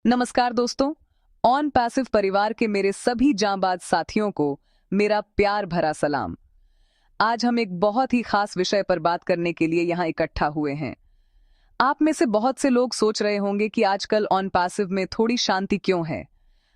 नमस्कार दोस्तों। On passive परिवार के मेरे सभी जांबाज साथियों को मेरा प्यार भरा सलाम। आज हम एक बहुत ही खास विषय पर बात करने के लिए यहाँ इकट्ठा हुए हैं। आप में से बहुत से लोग सोच रहे होंगे कि आजकल ऑन पैसिव में थोड़ी शांति क्यों है।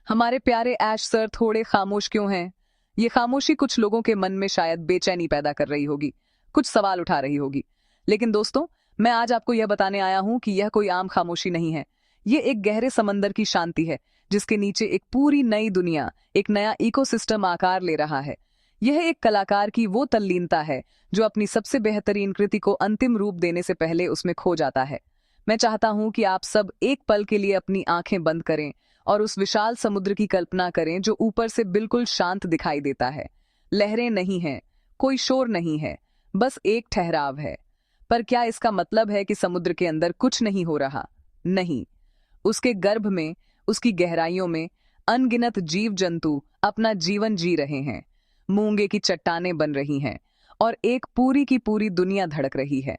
हमारे प्यारे ऐश सर थोड़े खामोश क्यों हैं। ये खामोशी कुछ लोगों के मन में शायद बेचैनी पैदा कर रही होगी, कुछ सवाल उठा रही होगी। लेकिन दोस्तों, मैं आज आपको यह बताने आया हूं कि यह कोई आम खामोशी नहीं है। ये एक गहरे समंदर की शांति है, जिसके नीचे एक पूरी नई दुनिया, एक नया इकोसिस्टम आकार ले रहा है। यह एक कलाकार की वो तल्लीनता है जो अपनी सबसे बेहतरीन कृति को अंतिम रूप देने से पहले उसमें खो जाता है। मैं चाहता हूं कि आप सब एक पल के लिए अपनी आंखें बंद करें और उस विशाल समुद्र की कल्पना करें जो ऊपर से बिल्कुल शांत दिखाई देता है। लहरें नहीं हैं, कोई शोर नहीं है, बस एक ठहराव है। पर क्या इसका मतलब है कि समुद्र के अंदर कुछ नहीं हो रहा? नहीं। उसके गर्भ में, उसकी गहराइयों में अनगिनत जीव जंतु अपना जीवन जी रहे हैं। मूंगे की चट्टानें बन रही हैं और एक पूरी की पूरी दुनिया धड़क रही है।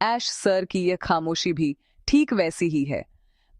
ऐश सर की यह खामोशी भी ठीक वैसी ही है।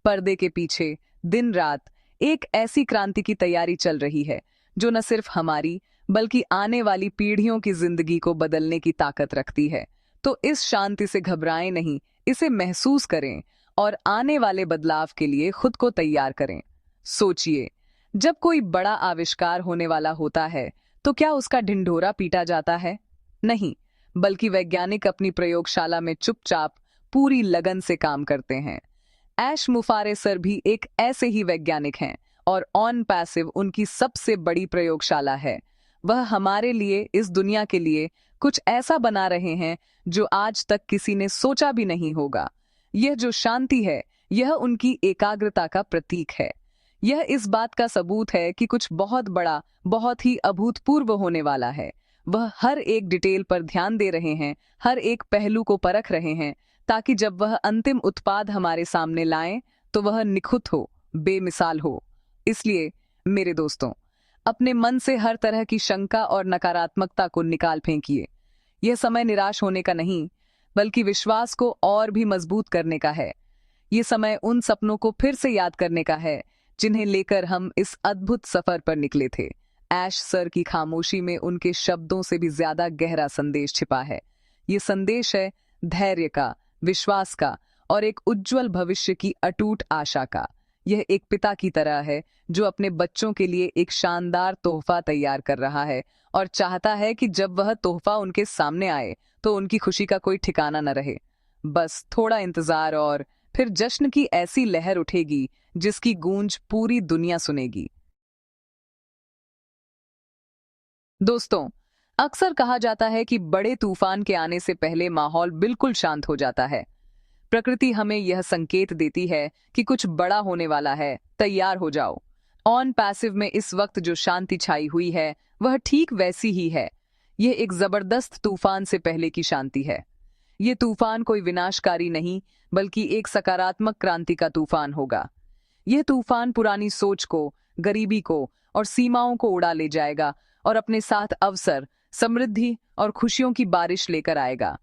पर्दे के पीछे दिन रात एक ऐसी क्रांति की तैयारी चल रही है जो न सिर्फ हमारी बल्कि आने वाली पीढ़ियों की जिंदगी को बदलने की ताकत रखती है। तो इस शांति से घबराएं नहीं, इसे महसूस करें और आने वाले बदलाव के लिए खुद को तैयार करें। सोचिए, जब कोई बड़ा आविष्कार होने वाला होता है तो क्या उसका ढिंढोरा पीटा जाता है? नहीं, बल्कि वैज्ञानिक अपनी प्रयोगशाला में चुपचाप पूरी लगन से काम करते हैं। ऐश मुफारे सर भी एक ऐसे ही वैज्ञानिक हैं और ऑन पैसिव उनकी सबसे बड़ी प्रयोगशाला है। वह हमारे लिए, इस दुनिया के लिए कुछ ऐसा बना रहे हैं जो आज तक किसी ने सोचा भी नहीं होगा। यह जो शांति है, यह उनकी एकाग्रता का प्रतीक है। यह इस बात का सबूत है कि कुछ बहुत बड़ा, बहुत ही अभूतपूर्व होने वाला है। वह हर एक डिटेल पर ध्यान दे रहे हैं, हर एक पहलू को परख रहे हैं, ताकि जब वह अंतिम उत्पाद हमारे सामने लाएं तो वह निखुत हो, बेमिसाल हो। इसलिए मेरे दोस्तों, अपने मन से हर तरह की शंका और नकारात्मकता को निकाल फेंकिए। यह समय निराश होने का नहीं, बल्कि विश्वास को और भी मजबूत करने का है। ये समय उन सपनों को फिर से याद करने का है जिन्हें लेकर हम इस अद्भुत सफर पर निकले थे। ऐश सर की खामोशी में उनके शब्दों से भी ज्यादा गहरा संदेश छिपा है। ये संदेश है धैर्य का, विश्वास का और एक उज्जवल भविष्य की अटूट आशा का। यह एक पिता की तरह है जो अपने बच्चों के लिए एक शानदार तोहफा तैयार कर रहा है और चाहता है कि जब वह तोहफा उनके सामने आए तो उनकी खुशी का कोई ठिकाना न रहे। बस थोड़ा इंतजार और फिर जश्न की ऐसी लहर उठेगी जिसकी गूंज पूरी दुनिया सुनेगी। दोस्तों, अक्सर कहा जाता है कि बड़े तूफान के आने से पहले माहौल बिल्कुल शांत हो जाता है। प्रकृति हमें यह संकेत देती है कि कुछ बड़ा होने वाला है, तैयार हो जाओ। ऑन पैसिव में इस वक्त जो शांति छाई हुई है वह ठीक वैसी ही है। यह एक जबरदस्त तूफान से पहले की शांति है। ये तूफान कोई विनाशकारी नहीं, बल्कि एक सकारात्मक क्रांति का तूफान होगा। यह तूफान पुरानी सोच को, गरीबी को और सीमाओं को उड़ा ले जाएगा और अपने साथ अवसर, समृद्धि और खुशियों की बारिश लेकर आएगा।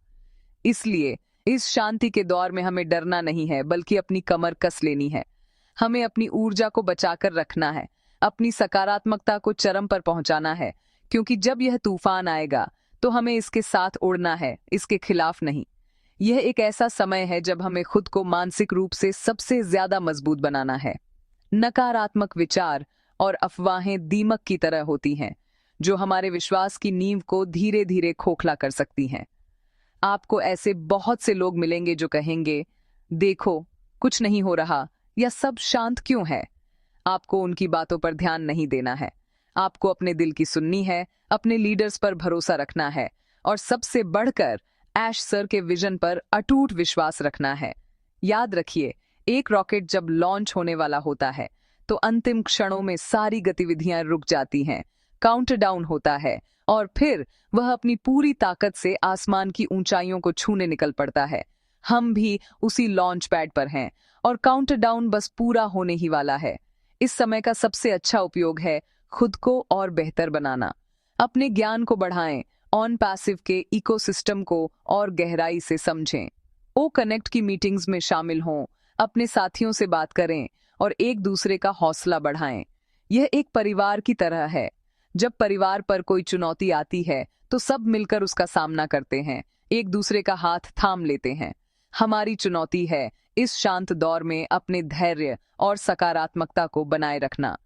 इसलिए इस शांति के दौर में हमें डरना नहीं है, बल्कि अपनी कमर कस लेनी है। हमें अपनी ऊर्जा को बचाकर रखना है, अपनी सकारात्मकता को चरम पर पहुंचाना है, क्योंकि जब यह तूफान आएगा तो हमें इसके साथ उड़ना है, इसके खिलाफ नहीं। यह एक ऐसा समय है जब हमें खुद को मानसिक रूप से सबसे ज्यादा मजबूत बनाना है। नकारात्मक विचार और अफवाहें दीमक की तरह होती हैं, जो हमारे विश्वास की नींव को धीरे धीरे खोखला कर सकती हैं। आपको ऐसे बहुत से लोग मिलेंगे जो कहेंगे, देखो, कुछ नहीं हो रहा या सब शांत क्यों है। आपको उनकी बातों पर ध्यान नहीं देना है। आपको अपने दिल की सुननी है, अपने लीडर्स पर भरोसा रखना है और सबसे बढ़कर ऐश सर के विजन पर अटूट विश्वास रखना है। याद रखिए, एक रॉकेट जब लॉन्च होने वाला होता है तो अंतिम क्षणों में सारी गतिविधियां रुक जाती हैं, काउंटडाउन होता है और फिर वह अपनी पूरी ताकत से आसमान की ऊंचाइयों को छूने निकल पड़ता है। हम भी उसी लॉन्च पैड पर हैं और काउंटडाउन बस पूरा होने ही वाला है। इस समय का सबसे अच्छा उपयोग है खुद को और बेहतर बनाना। अपने ज्ञान को बढ़ाएं, ऑन पैसिव के इकोसिस्टम को और गहराई से समझें। ओ कनेक्ट की मीटिंग्स में शामिल हों, अपने साथियों से बात करें और एक दूसरे का हौसला बढ़ाएं। यह एक परिवार की तरह है। जब परिवार पर कोई चुनौती आती है तो सब मिलकर उसका सामना करते हैं, एक दूसरे का हाथ थाम लेते हैं। हमारी चुनौती है इस शांत दौर में अपने धैर्य और सकारात्मकता को बनाए रखना।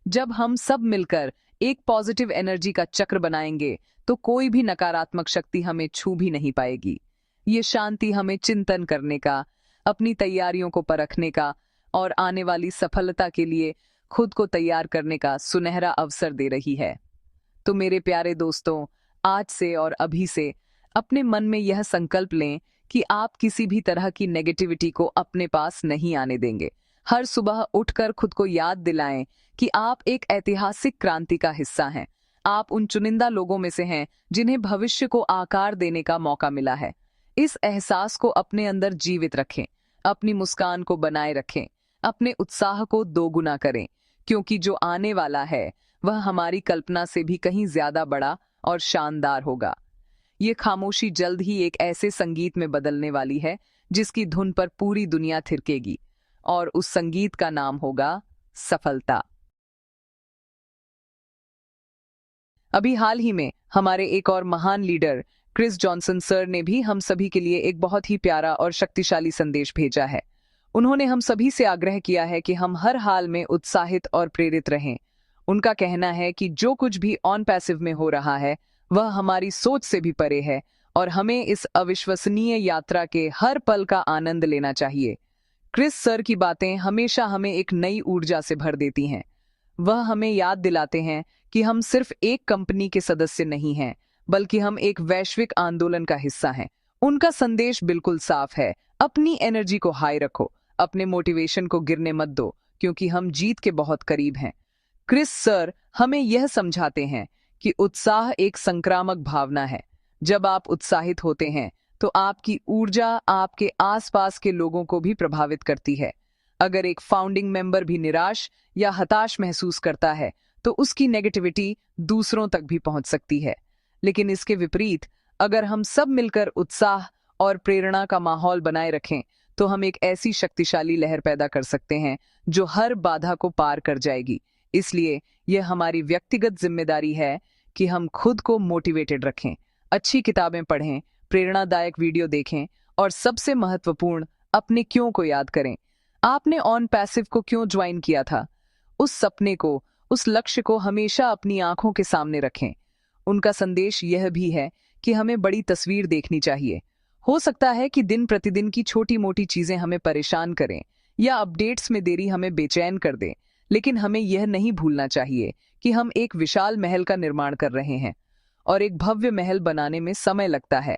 जब हम सब मिलकर एक पॉजिटिव एनर्जी का चक्र बनाएंगे तो कोई भी नकारात्मक शक्ति हमें छू भी नहीं पाएगी। ये शांति हमें चिंतन करने का, अपनी तैयारियों को परखने का और आने वाली सफलता के लिए खुद को तैयार करने का सुनहरा अवसर दे रही है। तो मेरे प्यारे दोस्तों, आज से और अभी से अपने मन में यह संकल्प लें कि आप किसी भी तरह की नेगेटिविटी को अपने पास नहीं आने देंगे। हर सुबह उठकर खुद को याद दिलाएं कि आप एक ऐतिहासिक क्रांति का हिस्सा हैं। आप उन चुनिंदा लोगों में से हैं जिन्हें भविष्य को आकार देने का मौका मिला है। इस एहसास को अपने अंदर जीवित रखें, अपनी मुस्कान को बनाए रखें, अपने उत्साह को दोगुना करें, क्योंकि जो आने वाला है वह हमारी कल्पना से भी कहीं ज्यादा बड़ा और शानदार होगा। ये खामोशी जल्द ही एक ऐसे संगीत में बदलने वाली है जिसकी धुन पर पूरी दुनिया थिरकेगी, और उस संगीत का नाम होगा सफलता। अभी हाल ही में हमारे एक और महान लीडर क्रिस जॉनसन सर ने भी हम सभी के लिए एक बहुत ही प्यारा और शक्तिशाली संदेश भेजा है। उन्होंने हम सभी से आग्रह किया है कि हम हर हाल में उत्साहित और प्रेरित रहें। उनका कहना है कि जो कुछ भी ऑन पैसिव में हो रहा है वह हमारी सोच से भी परे है और हमें इस अविश्वसनीय यात्रा के हर पल का आनंद लेना चाहिए। क्रिस सर की बातें हमेशा हमें एक नई ऊर्जा से भर देती हैं। वह हमें याद दिलाते हैं कि हम सिर्फ एक कंपनी के सदस्य नहीं हैं, बल्कि हम एक वैश्विक आंदोलन का हिस्सा हैं। उनका संदेश बिल्कुल साफ है, अपनी एनर्जी को हाई रखो, अपने मोटिवेशन को गिरने मत दो, क्योंकि हम जीत के बहुत करीब हैं। क्रिस सर हमें यह समझाते हैं कि उत्साह एक संक्रामक भावना है। जब आप उत्साहित होते हैं तो आपकी ऊर्जा आपके आसपास के लोगों को भी प्रभावित करती है। अगर एक फाउंडिंग मेंबर भी निराश या हताश महसूस करता है तो उसकी नेगेटिविटी दूसरों तक भी पहुंच सकती है। लेकिन इसके विपरीत, अगर हम सब मिलकर उत्साह और प्रेरणा का माहौल बनाए रखें तो हम एक ऐसी शक्तिशाली लहर पैदा कर सकते हैं जो हर बाधा को पार कर जाएगी। इसलिए यह हमारी व्यक्तिगत जिम्मेदारी है कि हम खुद को मोटिवेटेड रखें, अच्छी किताबें पढ़ें, प्रेरणादायक वीडियो देखें और सबसे महत्वपूर्ण, अपने क्यों को याद करें। आपने ऑन पैसिव को क्यों ज्वाइन किया था? उस सपने को, उस लक्ष्य को हमेशा अपनी आंखों के सामने रखें। उनका संदेश यह भी है कि हमें बड़ी तस्वीर देखनी चाहिए। हो सकता है कि दिन प्रतिदिन की छोटी मोटी चीजें हमें परेशान करें या अपडेट्स में देरी हमें बेचैन कर दें, लेकिन हमें यह नहीं भूलना चाहिए कि हम एक विशाल महल का निर्माण कर रहे हैं और एक भव्य महल बनाने में समय लगता है।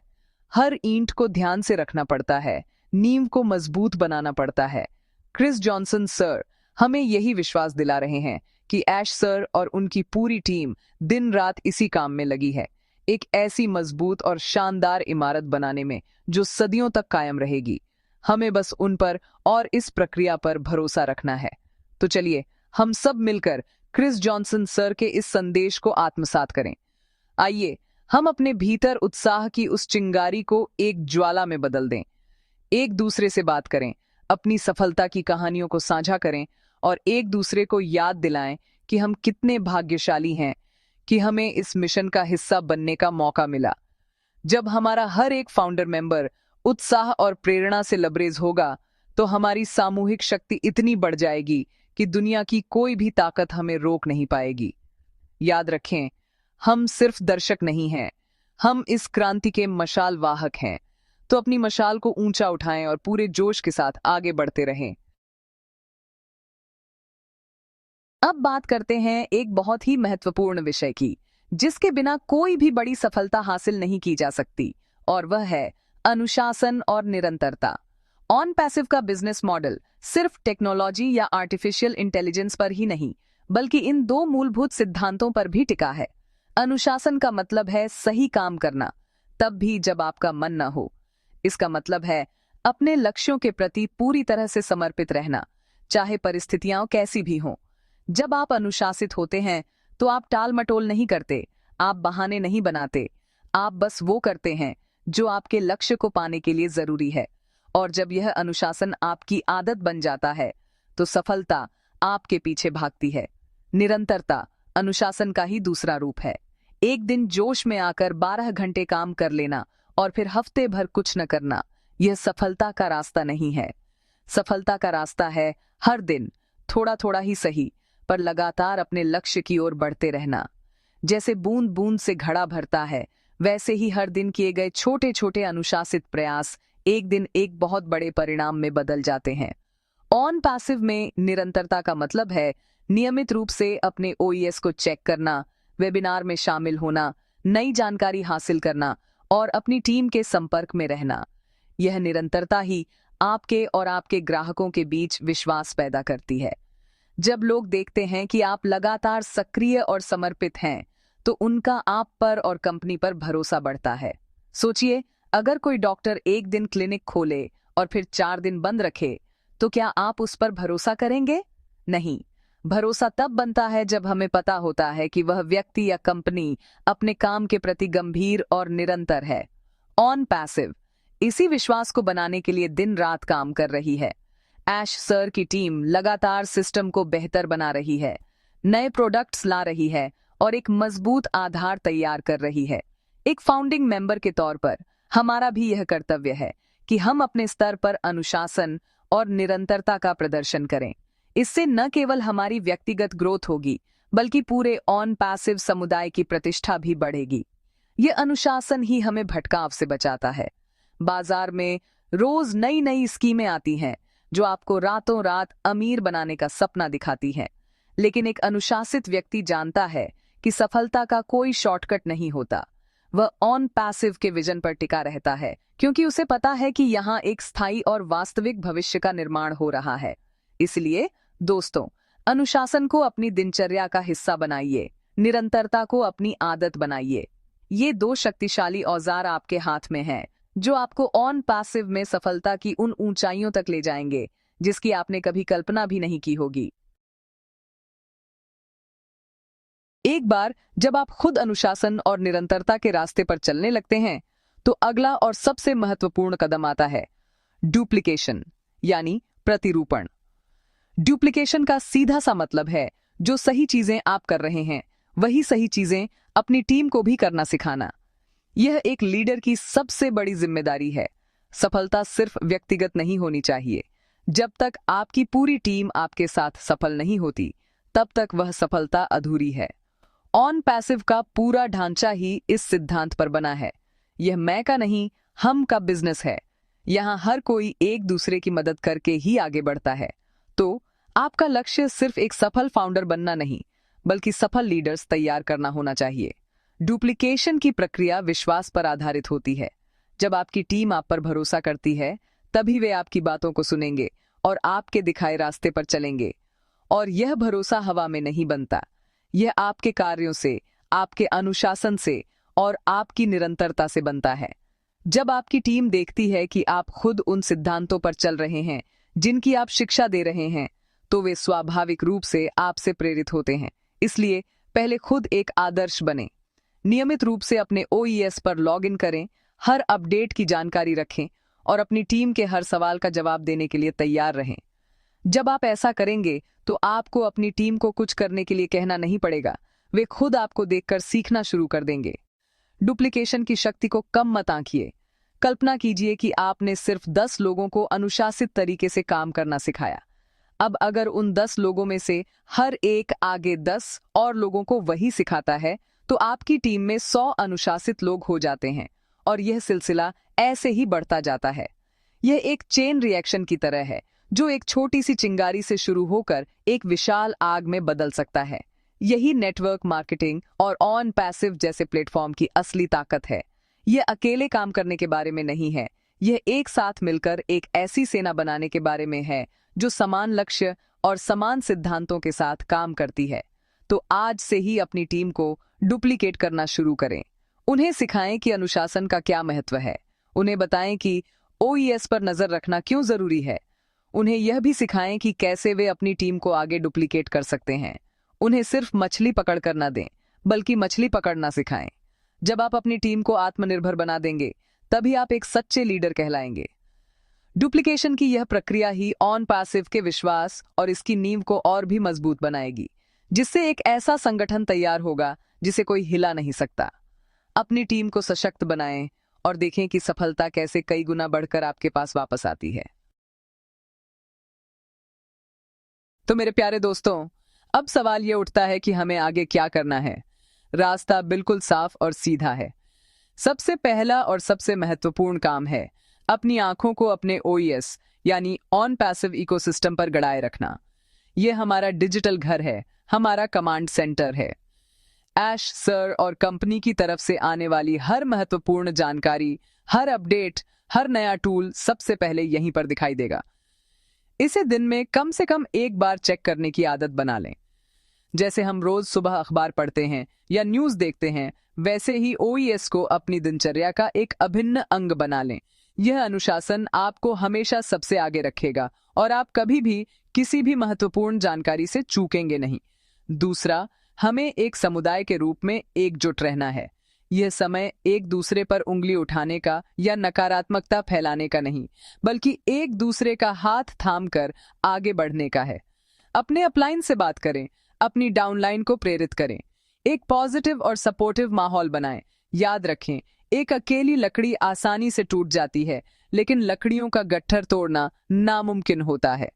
हर ईंट को ध्यान से रखना पड़ता है, नींव को मजबूत बनाना पड़ता है। क्रिस जॉनसन सर हमें यही विश्वास दिला रहे हैं कि ऐश सर और उनकी पूरी टीम दिन रात इसी काम में लगी है, एक ऐसी मजबूत और शानदार इमारत बनाने में जो सदियों तक कायम रहेगी। हमें बस उन पर और इस प्रक्रिया पर भरोसा रखना है। तो चलिए हम सब मिलकर क्रिस जॉनसन सर के इस संदेश को आत्मसात करें। आइए हम अपने भीतर उत्साह की उस चिंगारी को एक ज्वाला में बदल दें। एक दूसरे से बात करें, अपनी सफलता की कहानियों को साझा करें और एक दूसरे को याद दिलाएं कि हम कितने भाग्यशाली हैं कि हमें इस मिशन का हिस्सा बनने का मौका मिला। जब हमारा हर एक फाउंडर मेंबर उत्साह और प्रेरणा से लबरेज होगा तो हमारी सामूहिक शक्ति इतनी बढ़ जाएगी कि दुनिया की कोई भी ताकत हमें रोक नहीं पाएगी। याद रखें, हम सिर्फ दर्शक नहीं हैं, हम इस क्रांति के मशाल वाहक हैं। तो अपनी मशाल को ऊंचा उठाएं और पूरे जोश के साथ आगे बढ़ते रहें। अब बात करते हैं एक बहुत ही महत्वपूर्ण विषय की, जिसके बिना कोई भी बड़ी सफलता हासिल नहीं की जा सकती, और वह है अनुशासन और निरंतरता। ऑन पैसिव का बिजनेस मॉडल सिर्फ टेक्नोलॉजी या आर्टिफिशियल इंटेलिजेंस पर ही नहीं, बल्कि इन दो मूलभूत सिद्धांतों पर भी टिका है। अनुशासन का मतलब है सही काम करना, तब भी जब आपका मन न हो। इसका मतलब है अपने लक्ष्यों के प्रति पूरी तरह से समर्पित रहना, चाहे परिस्थितियां कैसी भी हों। जब आप अनुशासित होते हैं तो आप टाल मटोल नहीं करते, आप बहाने नहीं बनाते, आप बस वो करते हैं जो आपके लक्ष्य को पाने के लिए जरूरी है। और जब यह अनुशासन आपकी आदत बन जाता है तो सफलता आपके पीछे भागती है। निरंतरता अनुशासन का ही दूसरा रूप है। एक दिन जोश में आकर 12 घंटे काम कर लेना और फिर हफ्ते भर कुछ न करना, यह सफलता का रास्ता नहीं है। सफलता का रास्ता है हर दिन थोड़ा थोड़ा ही सही, पर लगातार अपने लक्ष्य की ओर बढ़ते रहना। जैसे बूंद बूंद से घड़ा भरता है, वैसे ही हर दिन किए गए छोटे छोटे अनुशासित प्रयास एक दिन एक बहुत बड़े परिणाम में बदल जाते हैं। ऑन पैसिव में निरंतरता का मतलब है नियमित रूप से अपने ओईएस को चेक करना, वेबिनार में शामिल होना, नई जानकारी हासिल करना और अपनी टीम के संपर्क में रहना। यह निरंतरता ही आपके और आपके ग्राहकों के बीच विश्वास पैदा करती है। जब लोग देखते हैं कि आप लगातार सक्रिय और समर्पित हैं, तो उनका आप पर और कंपनी पर भरोसा बढ़ता है। सोचिए, अगर कोई डॉक्टर एक दिन क्लिनिक खोले और फिर 4 दिन बंद रखे, तो क्या आप उस पर भरोसा करेंगे? नहीं। भरोसा तब बनता है जब हमें पता होता है कि वह व्यक्ति या कंपनी अपने काम के प्रति गंभीर और निरंतर है। ऑन पैसिव इसी विश्वास को बनाने के लिए दिन रात काम कर रही है। ऐश सर की टीम लगातार सिस्टम को बेहतर बना रही है, नए प्रोडक्ट्स ला रही है और एक मजबूत आधार तैयार कर रही है। एक फाउंडिंग मेंबर के तौर पर हमारा भी यह कर्तव्य है कि हम अपने स्तर पर अनुशासन और निरंतरता का प्रदर्शन करें। इससे न केवल हमारी व्यक्तिगत ग्रोथ होगी, बल्कि पूरे ऑन पैसिव समुदाय की प्रतिष्ठा भी बढ़ेगी। ये अनुशासन ही हमें भटकाव से बचाता है। बाजार में रोज नई नई स्कीमें आती हैं जो आपको रातों रात अमीर बनाने का सपना दिखाती हैं, लेकिन एक अनुशासित व्यक्ति जानता है कि सफलता का कोई शॉर्टकट नहीं होता। वह ऑन पैसिव के विजन पर टिका रहता है, क्योंकि उसे पता है कि यहाँ एक स्थायी और वास्तविक भविष्य का निर्माण हो रहा है। इसलिए दोस्तों, अनुशासन को अपनी दिनचर्या का हिस्सा बनाइए, निरंतरता को अपनी आदत बनाइए। ये 2 शक्तिशाली औजार आपके हाथ में हैं, जो आपको ऑन पैसिव में सफलता की उन ऊंचाइयों तक ले जाएंगे जिसकी आपने कभी कल्पना भी नहीं की होगी। एक बार जब आप खुद अनुशासन और निरंतरता के रास्ते पर चलने लगते हैं, तो अगला और सबसे महत्वपूर्ण कदम आता है डुप्लीकेशन, यानी प्रतिरूपण। डुप्लीकेशन का सीधा सा मतलब है जो सही चीजें आप कर रहे हैं, वही सही चीजें अपनी टीम को भी करना सिखाना। यह एक लीडर की सबसे बड़ी जिम्मेदारी है। सफलता सिर्फ व्यक्तिगत नहीं होनी चाहिए। जब तक आपकी पूरी टीम आपके साथ सफल नहीं होती, तब तक वह सफलता अधूरी है। ऑन पैसिव का पूरा ढांचा ही इस सिद्धांत पर बना है। यह मैं का नहीं, हम का बिजनेस है। यहाँ हर कोई एक दूसरे की मदद करके ही आगे बढ़ता है। तो आपका लक्ष्य सिर्फ एक सफल फाउंडर बनना नहीं, बल्कि सफल लीडर्स तैयार करना होना चाहिए। डुप्लीकेशन की प्रक्रिया विश्वास पर आधारित होती है। जब आपकी टीम आप पर भरोसा करती है, तभी वे आपकी बातों को सुनेंगे और आपके दिखाए रास्ते पर चलेंगे। और यह भरोसा हवा में नहीं बनता, यह आपके कार्यों से, आपके अनुशासन से और आपकी निरंतरता से बनता है। जब आपकी टीम देखती है कि आप खुद उन सिद्धांतों पर चल रहे हैं जिनकी आप शिक्षा दे रहे हैं, तो वे स्वाभाविक रूप से आपसे प्रेरित होते हैं। इसलिए पहले खुद एक आदर्श बने। नियमित रूप से अपने ओईएस पर लॉग इन करें, हर अपडेट की जानकारी रखें और अपनी टीम के हर सवाल का जवाब देने के लिए तैयार रहें। जब आप ऐसा करेंगे, तो आपको अपनी टीम को कुछ करने के लिए कहना नहीं पड़ेगा, वे खुद आपको देखकर सीखना शुरू कर देंगे। डुप्लीकेशन की शक्ति को कम मत आंकिए। कल्पना कीजिए कि आपने सिर्फ 10 लोगों को अनुशासित तरीके से काम करना सिखाया। अब अगर उन 10 लोगों में से हर एक आगे 10 और लोगों को वही सिखाता है, तो आपकी टीम में 100 अनुशासित लोग हो जाते हैं और यह सिलसिला ऐसे ही बढ़ता जाता है। यह एक चेन रिएक्शन की तरह है, जो एक छोटी सी चिंगारी से शुरू होकर एक विशाल आग में बदल सकता है। यही नेटवर्क मार्केटिंग और ऑन पैसिव जैसे प्लेटफॉर्म की असली ताकत है। यह अकेले काम करने के बारे में नहीं है, यह एक साथ मिलकर एक ऐसी सेना बनाने के बारे में है जो समान लक्ष्य और समान सिद्धांतों के साथ काम करती है। तो आज से ही अपनी टीम को डुप्लीकेट करना शुरू करें। उन्हें सिखाएं कि अनुशासन का क्या महत्व है। उन्हें बताएं कि ओईएस पर नजर रखना क्यों जरूरी है। उन्हें यह भी सिखाएं कि कैसे वे अपनी टीम को आगे डुप्लीकेट कर सकते हैं। उन्हें सिर्फ मछली पकड़ कर ना दें, बल्कि मछली पकड़ना सिखाएं। जब आप अपनी टीम को आत्मनिर्भर बना देंगे, तभी आप एक सच्चे लीडर कहलाएंगे। डुप्लीकेशन की यह प्रक्रिया ही ऑन पैसिव के विश्वास और इसकी नींव को और भी मजबूत बनाएगी, जिससे एक ऐसा संगठन तैयार होगा जिसे कोई हिला नहीं सकता। अपनी टीम को सशक्त बनाएं और देखें कि सफलता कैसे कई गुना बढ़कर आपके पास वापस आती है। तो मेरे प्यारे दोस्तों, अब सवाल यह उठता है कि हमें आगे क्या करना है। रास्ता बिल्कुल साफ और सीधा है। सबसे पहला और सबसे महत्वपूर्ण काम है अपनी आंखों को अपने ओईएस यानी ऑन पैसिव इकोसिस्टम पर गड़ाए रखना। यह हमारा डिजिटल घर है, हमारा कमांड सेंटर है। ऐश सर और कंपनी की तरफ से आने वाली हर महत्वपूर्ण जानकारी, हर अपडेट, हर नया टूल सबसे पहले यहीं पर दिखाई देगा। इसे दिन में कम से कम एक बार चेक करने की आदत बना लें। जैसे हम रोज सुबह अखबार पढ़ते हैं या न्यूज़ देखते हैं, वैसे ही ओईएस को अपनी दिनचर्या का एक अभिन्न अंग बना लें। यह अनुशासन आपको हमेशा सबसे आगे रखेगा और आप कभी भी किसी भी महत्वपूर्ण जानकारी से चूकेंगे नहीं। दूसरा, हमें एक समुदाय के रूप में एकजुट रहना है। यह समय एक दूसरे पर उंगली उठाने का या नकारात्मकता फैलाने का नहीं, बल्कि एक दूसरे का हाथ थामकर आगे बढ़ने का है। अपने अपलाइन से बात करें, अपनी डाउनलाइन को प्रेरित करें, एक पॉजिटिव और सपोर्टिव माहौल बनाएं। याद रखें, एक अकेली लकड़ी आसानी से टूट जाती है, लेकिन लकड़ियों का गट्ठर तोड़ना नामुमकिन होता है।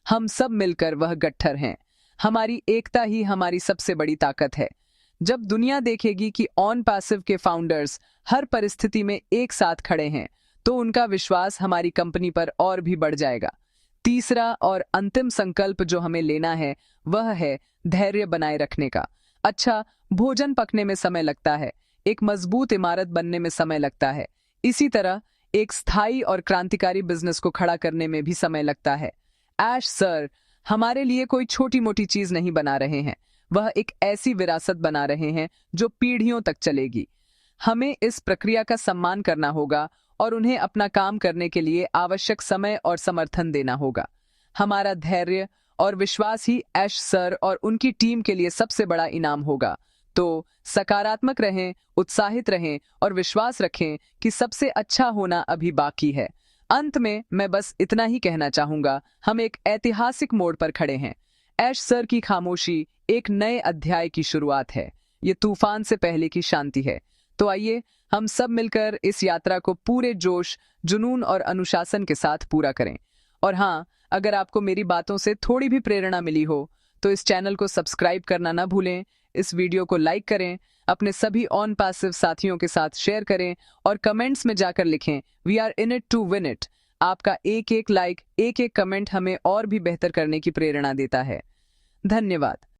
हम सब मिलकर वह गट्ठर हैं। हमारी एकता ही हमारी सबसे बड़ी ताकत है। जब दुनिया देखेगी कि ऑन पैसिव के फाउंडर्स हर परिस्थिति में एक साथ खड़े हैं, तो उनका विश्वास हमारी कंपनी पर और भी बढ़ जाएगा। तीसरा और अंतिम संकल्प जो हमें लेना है, वह है धैर्य बनाए रखने का। अच्छा, भोजन पकने में समय लगता है, एक मजबूत इमारत बनने में समय लगता है। इसी तरह एक स्थायी और क्रांतिकारी बिजनेस को खड़ा करने में भी समय लगता है। ऐश सर हमारे लिए कोई छोटी मोटी चीज नहीं बना रहे हैं, वह एक ऐसी विरासत बना रहे हैं जो पीढ़ियों तक चलेगी। हमें इस प्रक्रिया का सम्मान करना होगा और उन्हें अपना काम करने के लिए आवश्यक समय और समर्थन देना होगा। हमारा धैर्य और विश्वास ही ऐश सर और उनकी टीम के लिए सबसे बड़ा इनाम होगा। तो सकारात्मक रहें, उत्साहित रहें और विश्वास रखें कि सबसे अच्छा होना अभी बाकी है। अंत में मैं बस इतना ही कहना चाहूंगा, हम एक ऐतिहासिक मोड़ पर खड़े हैं। ऐश सर की खामोशी एक नए अध्याय की शुरुआत है। ये तूफान से पहले की शांति है। तो आइए हम सब मिलकर इस यात्रा को पूरे जोश, जुनून और अनुशासन के साथ पूरा करें। और हाँ, अगर आपको मेरी बातों से थोड़ी भी प्रेरणा मिली हो, तो इस चैनल को सब्सक्राइब करना ना भूलें, इस वीडियो को लाइक करें, अपने सभी ऑन पैसिव साथियों के साथ शेयर करें और कमेंट्स में जाकर लिखें, we are in it to win it. आपका एक एक लाइक, एक एक कमेंट हमें और भी बेहतर करने की प्रेरणा देता है। धन्यवाद।